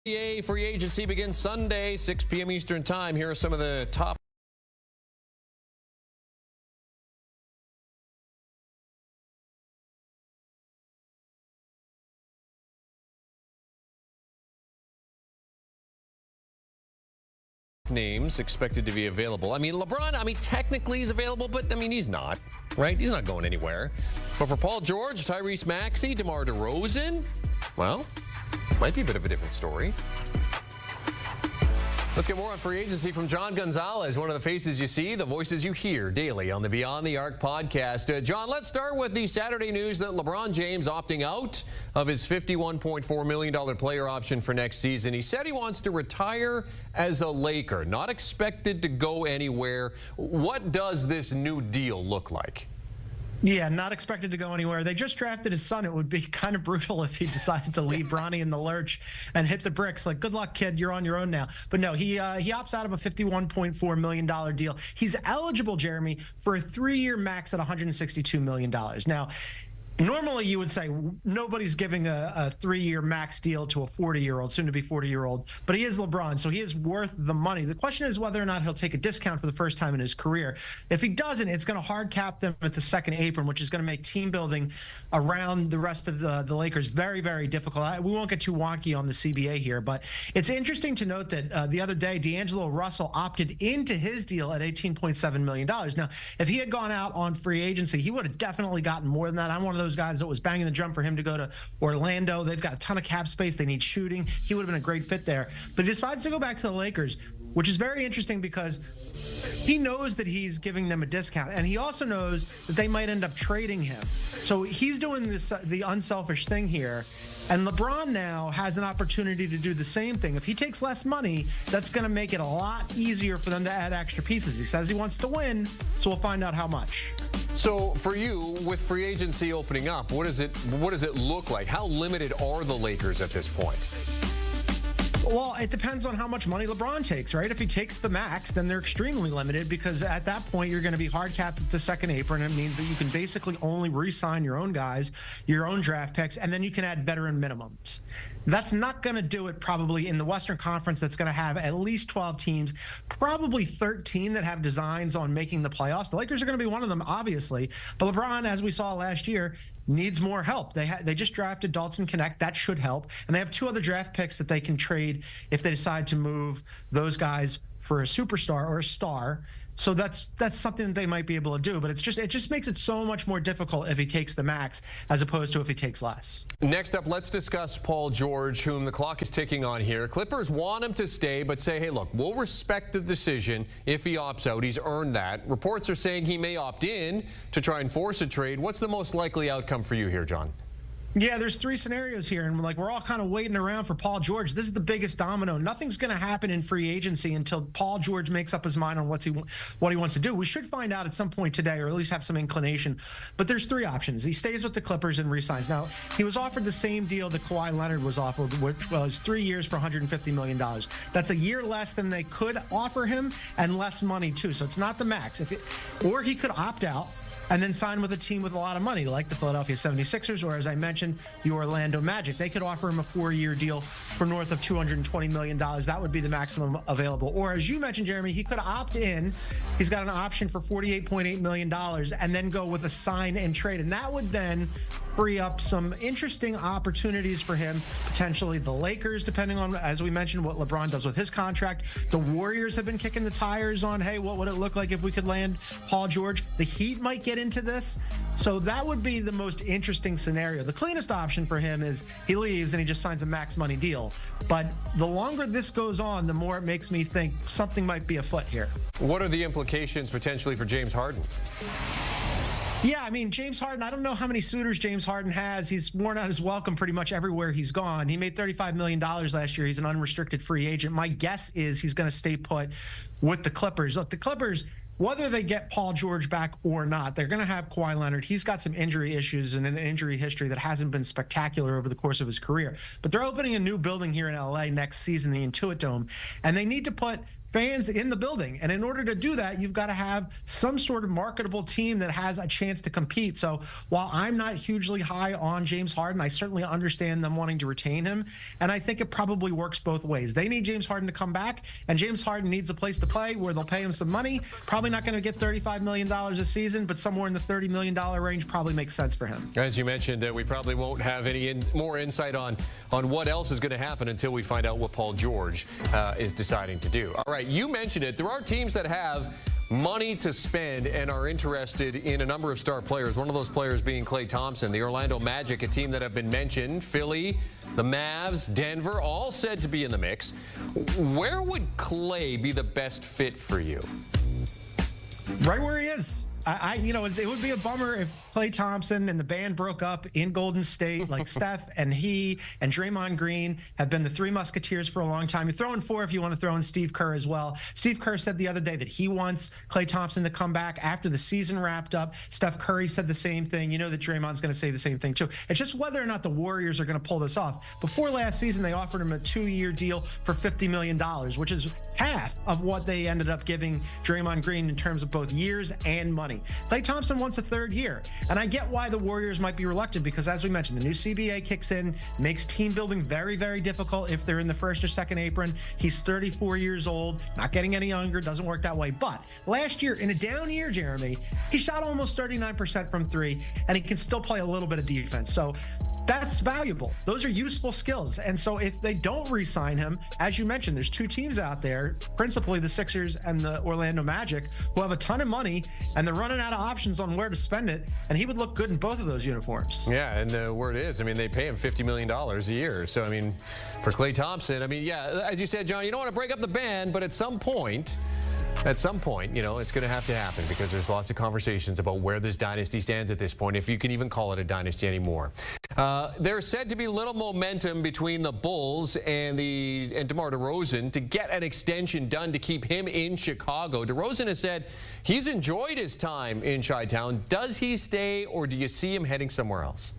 NBA free agency begins Sunday, 6 p.m. Eastern Time. Here are some of the top names expected to be available. I mean, LeBron, technically he's available, but, he's not, right? He's not going anywhere. But for Paul George, Tyrese Maxey, DeMar DeRozan, well, might be a bit of a different story. Let's get more on free agency from John Gonzalez, one of the faces you see, the voices you hear daily on the Beyond the Arc podcast. John, let's start with the Saturday news that LeBron James opting out of his $51.4 million player option for next season. He said he wants to retire as a Laker, not expected to go anywhere. What does this new deal look like? Yeah, not expected to go anywhere. They just drafted his son. It would be kind of brutal if he decided to leave Bronny in the lurch and hit the bricks. Like, good luck, kid. You're on your own now. But no, he opts out of a $51.4 million deal. He's eligible, Jeremy, for a 3-year max at $162 million. Now, normally, you would say nobody's giving a 3-year max deal to a 40-year-old, soon-to-be 40-year-old, but he is LeBron, so he is worth the money. The question is whether or not he'll take a discount for the first time in his career. If he doesn't, it's going to hard cap them at the second apron, which is going to make team building around the rest of the Lakers very, very difficult. We won't get too wonky on the CBA here, but it's interesting to note that the other day, D'Angelo Russell opted into his deal at $18.7 million. Now, if he had gone out on free agency, he would have definitely gotten more than that. I'm one of those guys that was banging the drum for him to go to Orlando. They've got a ton of cap space. They need shooting. He would have been a great fit there. But he decides to go back to the Lakers, which is very interesting because he knows that he's giving them a discount, and he also knows that they might end up trading him. So he's doing this the unselfish thing here, and LeBron now has an opportunity to do the same thing. If he takes less money, that's going to make it a lot easier for them to add extra pieces. He says he wants to win, so we'll find out how much. So for you, with free agency opening up, what does it look like? How limited are the Lakers at this point? Well, it depends on how much money LeBron takes, right? If he takes the max, then they're extremely limited because at that point, you're going to be hard capped at the second apron. It means that you can basically only re-sign your own guys, your own draft picks, and then you can add veteran minimums. That's not going to do it probably in the Western Conference. That's going to have at least 12 teams, probably 13 that have designs on making the playoffs. The Lakers are going to be one of them, obviously. But LeBron, as we saw last year, needs more help. They just drafted Dalton Knecht. That should help. And they have 2 other draft picks that they can trade if they decide to move those guys for a superstar or a star. So that's something that they might be able to do, but it just makes it so much more difficult if he takes the max as opposed to if he takes less. Next up, let's discuss Paul George, whom the clock is ticking on here. Clippers want him to stay, but say, hey, look, we'll respect the decision if he opts out. He's earned that. Reports are saying he may opt in to try and force a trade. What's the most likely outcome for you here, John? Yeah, there's 3 scenarios here, and we're all kind of waiting around for Paul George. This is the biggest domino. Nothing's going to happen in free agency until Paul George makes up his mind on what he wants to do. We should find out at some point today, or at least have some inclination. But there's 3 options. He stays with the Clippers and resigns. Now, he was offered the same deal that Kawhi Leonard was offered, which was 3 years for $150 million. That's a year less than they could offer him, and less money too. So it's not the max. Or he could opt out and then sign with a team with a lot of money, like the Philadelphia 76ers, or as I mentioned, the Orlando Magic. They could offer him a 4-year deal for north of $220 million. That would be the maximum available. Or as you mentioned, Jeremy, he could opt in. He's got an option for $48.8 million and then go with a sign and trade. And that would then free up some interesting opportunities for him, potentially the Lakers, depending on, as we mentioned, what LeBron does with his contract. The Warriors have been kicking the tires on, hey, what would it look like if we could land Paul George? The Heat might get into this. So that would be the most interesting scenario. The cleanest option for him is he leaves and he just signs a max money deal. But the longer this goes on, the more it makes me think something might be afoot here. What are the implications potentially for James Harden? Yeah, James Harden, I don't know how many suitors James Harden has. He's worn out his welcome pretty much everywhere he's gone. He made $35 million last year. He's an unrestricted free agent. My guess is he's going to stay put with the Clippers. Look, the Clippers, whether they get Paul George back or not, they're going to have Kawhi Leonard. He's got some injury issues and an injury history that hasn't been spectacular over the course of his career. But they're opening a new building here in LA next season, the Intuit Dome, and they need to put fans in the building. And in order to do that, you've got to have some sort of marketable team that has a chance to compete. So while I'm not hugely high on James Harden, I certainly understand them wanting to retain him. And I think it probably works both ways. They need James Harden to come back, and James Harden needs a place to play where they'll pay him some money. Probably not going to get $35 million a season, but somewhere in the $30 million range probably makes sense for him. As you mentioned, we probably won't have any more insight on what else is going to happen until we find out what Paul George is deciding to do. All right, you mentioned it. There are teams that have money to spend and are interested in a number of star players. One of those players being Klay Thompson. The Orlando Magic, a team that have been mentioned. Philly, the Mavs, Denver, all said to be in the mix. Where would Klay be the best fit for you? Right where he is. It would be a bummer if Klay Thompson and the band broke up in Golden State. Like Steph and he and Draymond Green have been the three musketeers for a long time. You throw in four if you want to throw in Steve Kerr as well. Steve Kerr said the other day that he wants Klay Thompson to come back after the season wrapped up. Steph Curry said the same thing. You know that Draymond's going to say the same thing too. It's just whether or not the Warriors are going to pull this off. Before last season, they offered him a 2-year deal for $50 million, which is half of what they ended up giving Draymond Green in terms of both years and money. Klay Thompson wants a third year. And I get why the Warriors might be reluctant because, as we mentioned, the new CBA kicks in, makes team building very, very difficult if they're in the first or second apron. He's 34 years old, not getting any younger, doesn't work that way. But last year, in a down year, Jeremy, he shot almost 39% from three, and he can still play a little bit of defense. So that's valuable. Those are useful skills. And so if they don't re-sign him, as you mentioned, there's two teams out there, principally the Sixers and the Orlando Magic, who have a ton of money, and they're running out of options on where to spend it, and he would look good in both of those uniforms. Yeah, and the word is, I mean, they pay him $50 million a year. So, I mean, for Klay Thompson, I mean, yeah, as you said, John, you don't want to break up the band, but at some point, it's going to have to happen because there's lots of conversations about where this dynasty stands at this point, if you can even call it a dynasty anymore. There's said to be little momentum between the Bulls and DeMar DeRozan to get an extension done to keep him in Chicago. DeRozan has said he's enjoyed his time in Chi-Town. Does he stay, or do you see him heading somewhere else?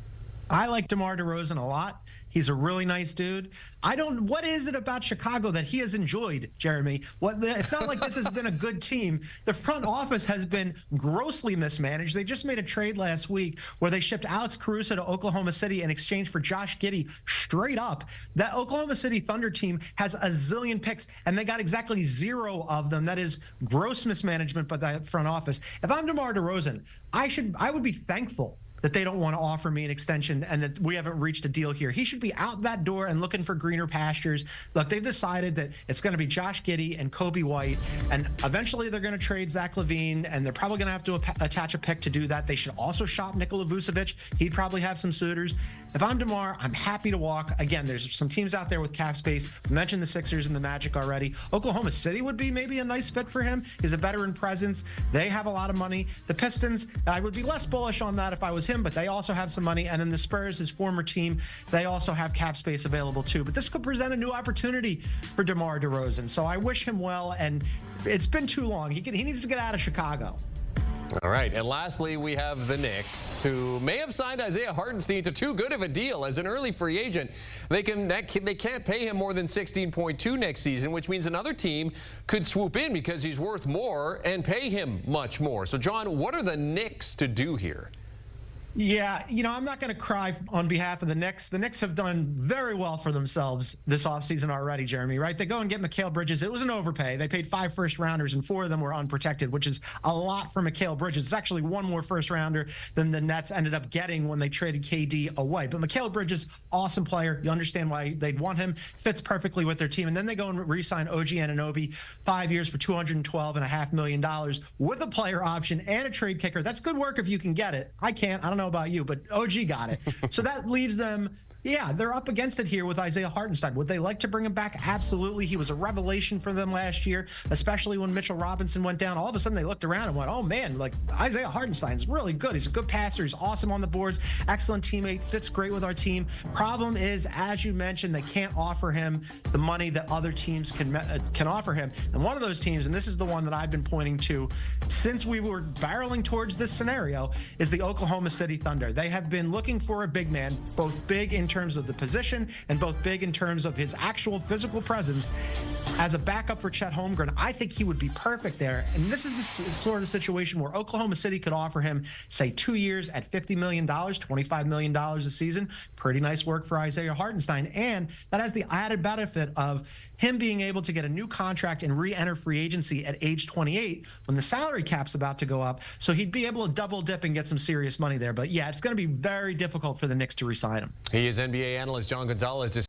I like DeMar DeRozan a lot. He's a really nice dude. What is it about Chicago that he has enjoyed, Jeremy? It's not like this has been a good team. The front office has been grossly mismanaged. They just made a trade last week where they shipped Alex Caruso to Oklahoma City in exchange for Josh Giddey straight up. That Oklahoma City Thunder team has a zillion picks, and they got exactly 0 of them. That is gross mismanagement by the front office. If I'm DeMar DeRozan, I would be thankful that they don't want to offer me an extension and that we haven't reached a deal here. He should be out that door and looking for greener pastures. Look, they've decided that it's going to be Josh Giddey and Kobe White, and eventually they're going to trade Zach LaVine, and they're probably going to have to attach a pick to do that. They should also shop Nikola Vucevic. He'd probably have some suitors. If I'm DeMar, I'm happy to walk. Again, there's some teams out there with cap space. We mentioned the Sixers and the Magic already. Oklahoma City would be maybe a nice fit for him. He's a veteran presence. They have a lot of money. The Pistons, I would be less bullish on that if I was him, but they also have some money. And then the Spurs, his former team, they also have cap space available too. But this could present a new opportunity for DeMar DeRozan. So I wish him well, and it's been too long. He needs to get out of Chicago. All right, and lastly, we have the Knicks, who may have signed Isaiah Hartenstein to too good of a deal as an early free agent. They can't pay him more than $16.2 next season, which means another team could swoop in because he's worth more and pay him much more. So, John, what are the Knicks to do here? Yeah, I'm not going to cry on behalf of the Knicks. The Knicks have done very well for themselves this offseason already, Jeremy, right? They go and get Mikal Bridges. It was an overpay. They paid 5 first-rounders, and 4 of them were unprotected, which is a lot for Mikal Bridges. It's actually 1 more first-rounder than the Nets ended up getting when they traded KD away. But Mikal Bridges, awesome player. You understand why they'd want him. Fits perfectly with their team. And then they go and re-sign OG Anunoby, 5 years for $212.5 million with a player option and a trade kicker. That's good work if you can get it. I can't. I don't know about you, but OG got it. So that leaves them, they're up against it here with Isaiah Hartenstein. Would they like to bring him back? Absolutely. He was a revelation for them last year, especially when Mitchell Robinson went down. All of a sudden, they looked around and went, oh, man, like Isaiah Hartenstein's really good. He's a good passer. He's awesome on the boards. Excellent teammate. Fits great with our team. Problem is, as you mentioned, they can't offer him the money that other teams can offer him. And one of those teams, and this is the one that I've been pointing to since we were barreling towards this scenario, is the Oklahoma City Thunder. They have been looking for a big man, both big in terms terms of the position and both big in terms of his actual physical presence. As a backup for Chet Holmgren, I think he would be perfect there. And this is the sort of situation where Oklahoma City could offer him, say, 2 years at $50 million, $25 million a season. Pretty nice work for Isaiah Hartenstein. And that has the added benefit of him being able to get a new contract and re-enter free agency at age 28 when the salary cap's about to go up. So he'd be able to double dip and get some serious money there. But yeah, it's going to be very difficult for the Knicks to re-sign him. He is NBA analyst John Gonzalez.